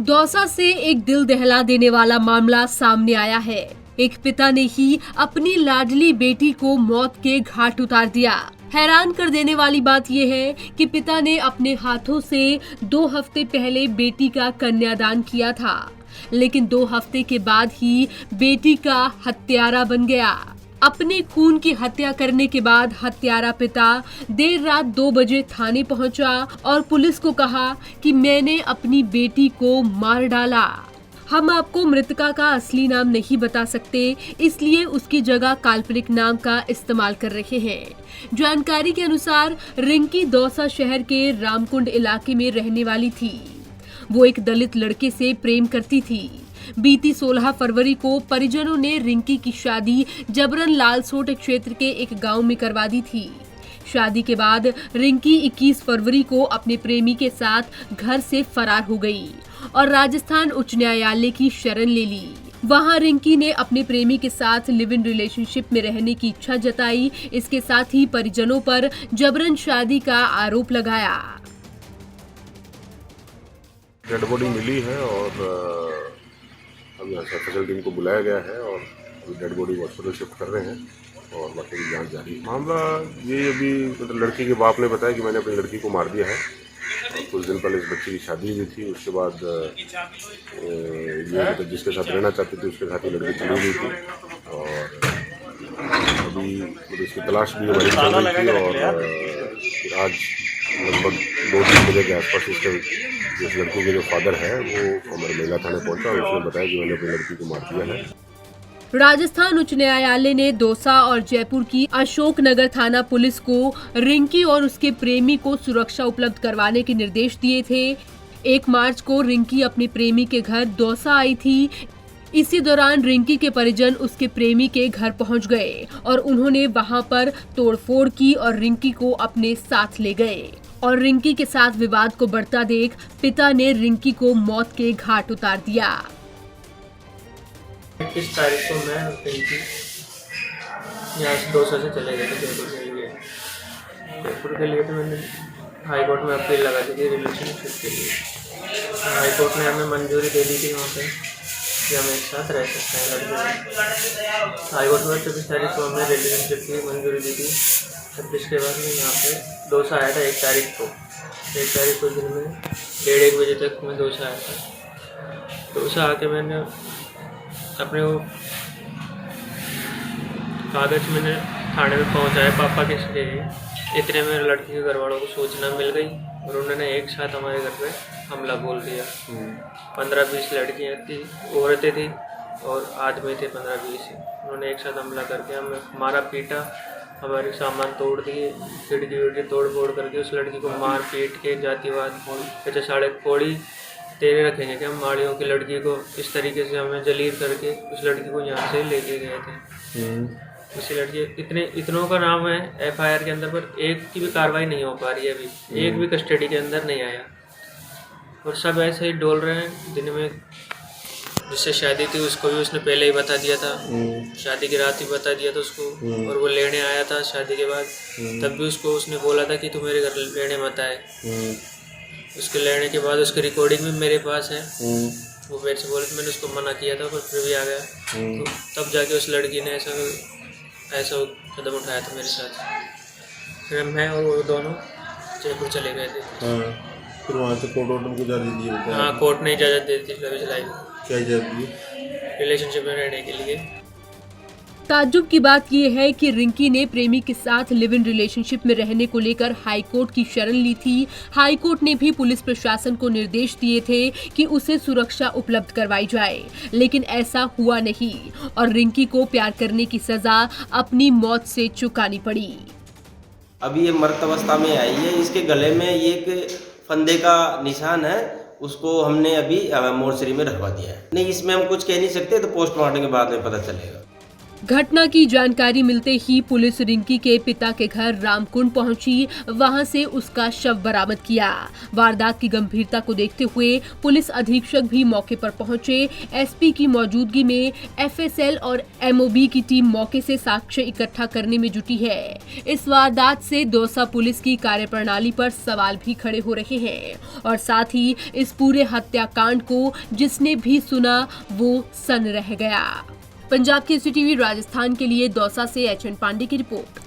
दौसा से एक दिल दहला देने वाला मामला सामने आया है। एक पिता ने ही अपनी लाडली बेटी को मौत के घाट उतार दिया। हैरान कर देने वाली बात यह है कि पिता ने अपने हाथों से 2 हफ्ते पहले बेटी का कन्यादान किया था, लेकिन 2 हफ्ते के बाद ही बेटी का हत्यारा बन गया। अपने खून की हत्या करने के बाद हत्यारा पिता देर रात 2 बजे थाने पहुंचा और पुलिस को कहा कि मैंने अपनी बेटी को मार डाला। हम आपको मृतका का असली नाम नहीं बता सकते, इसलिए उसकी जगह काल्पनिक नाम का इस्तेमाल कर रहे हैं। जानकारी के अनुसार रिंकी दौसा शहर के रामकुंड इलाके में रहने वाली थी। वो एक दलित लड़के से प्रेम करती थी। बीती 16 फरवरी को परिजनों ने रिंकी की शादी जबरन लालसोट क्षेत्र के एक गांव में करवा दी थी। शादी के बाद रिंकी 21 फरवरी को अपने प्रेमी के साथ घर से फरार हो गई और राजस्थान उच्च न्यायालय की शरण ले ली। वहां रिंकी ने अपने प्रेमी के साथ लिव इन रिलेशनशिप में रहने की इच्छा जताई। इसके साथ ही परिजनों पर जबरन शादी का आरोप लगाया। डेड बॉडी मिली है और अब यहाँ सर्जिकल टीम को बुलाया गया है और डेड बॉडी हॉस्पिटल शिफ्ट कर रहे हैं और बाकी की जांच जारी है। मामला ये अभी मतलब लड़की के बाप ने बताया कि मैंने अपनी लड़की को मार दिया है और कुछ दिन पहले इस बच्चे की शादी हुई थी। उसके बाद ये मतलब जिसके साथ रहना चाहती थी उसके साथ ही लड़की चली गई थी और अभी मतलब इसकी तलाश भी हमारी चल रही थी और फिर आज लगभग 2-3 बजे के आसपास इसके जिस लड़की के जो फादर है वो हमारे महिला थाने पहुंचा और उसने बताया कि मैंने अपनी लड़की को मार दिया है। राजस्थान उच्च न्यायालय ने दौसा और जयपुर की अशोकनगर थाना पुलिस को रिंकी और उसके प्रेमी को सुरक्षा उपलब्ध करवाने के निर्देश दिए थे। 1 मार्च को रिंकी अपने प्रेमी के घर दौसा आई थी। इसी दौरान रिंकी के परिजन उसके प्रेमी के घर पहुंच गए और उन्होंने वहां पर तोड़फोड़ की और रिंकी को अपने साथ ले गए और रिंकी के साथ विवाद को बढ़ता देख पिता ने रिंकी को मौत के घाट उतार दिया। 21 तारीख को मैं रिंकी यहाँ से दौसा से चले गए थे जयपुर के लिए। जयपुर के लिए तो मैंने हाई कोर्ट में अपील लगा दी थी रिलेशनशिप के लिए। हाई कोर्ट ने हमें मंजूरी दे दी थी वहाँ पे कि हम एक साथ रह सकते हैं लड़के। हाई कोर्ट में 24 तारीख को हमने रिलेशनशिप की मंजूरी दी थी। 26 के बाद मैं यहाँ पे दौसा आया था 1 तारीख को। 1 तारीख को दिन में 1:30 बजे तक मैं दौसा आया था। दौसा आके मैंने अपने वो कागज मैंने थाने में पहुँचाया पापा के लिए। इतने में लड़की के घर वालों को सूचना मिल गई और उन्होंने एक साथ हमारे घर पे हमला बोल दिया। 15-20 लड़कियाँ थी, औरतें थी और आदमी थे 15-20। उन्होंने एक साथ हमला करके हमें मारा पीटा, हमारे सामान तोड़ दिए, खिड़की तोड़ फोड़ करके उस लड़की को मार पीट के जातिवाद अच्छा साढ़े कोड़ी तेरे रखेंगे कि हम माड़ियों की लड़की को इस तरीके से हमें जलील करके उस लड़की को यहाँ से लेके गए थे। इसी लड़की इतनों का नाम है FIR के अंदर, पर एक की भी कार्रवाई नहीं हो पा रही है। अभी एक भी कस्टडी के अंदर नहीं आया और सब ऐसे ही डोल रहे हैं। दिन में जिससे शादी थी उसको भी उसने पहले ही बता दिया था, शादी की रात ही बता दिया था उसको और वो लेने आया था शादी के बाद। तब भी उसको उसने बोला था कि तू मेरे घर लेने मत आए। उसके लेने के बाद उसकी रिकॉर्डिंग भी मेरे पास है। वो मेरे से बोले, मैंने उसको मना किया था पर फिर भी आ गया। तो तब जाके उस लड़की ने ऐसा कदम उठाया था मेरे साथ। फिर मैं और वो दोनों जयपुर चले गए थे। फिर वहाँ से कोर्ट ऑर्डर को जारी दिया? हाँ, कोर्ट ने इजाज़त दे दी चलाई। क्या इजाज़त दी? रिलेशनशिप में रहने के लिए। ताज्जुब की बात यह है कि रिंकी ने प्रेमी के साथ लिव इन रिलेशनशिप में रहने को लेकर हाई कोर्ट की शरण ली थी। हाई कोर्ट ने भी पुलिस प्रशासन को निर्देश दिए थे कि उसे सुरक्षा उपलब्ध करवाई जाए, लेकिन ऐसा हुआ नहीं और रिंकी को प्यार करने की सजा अपनी मौत से चुकानी पड़ी। अभी ये मृत अवस्था में आई है। इसके गले में एक फंदे का निशान है, उसको हमने अभी मोर्चरी में रखवा दिया है। नहीं, इसमें हम कुछ कह नहीं सकते, तो पोस्टमार्टम के बाद में पता चलेगा। घटना की जानकारी मिलते ही पुलिस रिंकी के पिता के घर रामकुंड पहुंची, वहां से उसका शव बरामद किया। वारदात की गंभीरता को देखते हुए पुलिस अधीक्षक भी मौके पर पहुंचे। एसपी की मौजूदगी में एफएसएल और एमओबी की टीम मौके से साक्ष्य इकट्ठा करने में जुटी है। इस वारदात से दौसा पुलिस की कार्यप्रणाली पर सवाल भी खड़े हो रहे हैं और साथ ही इस पूरे हत्याकांड को जिसने भी सुना वो सन्न रह गया। पंजाब केसरी टीवी राजस्थान के लिए दौसा से एचएन पांडे की रिपोर्ट।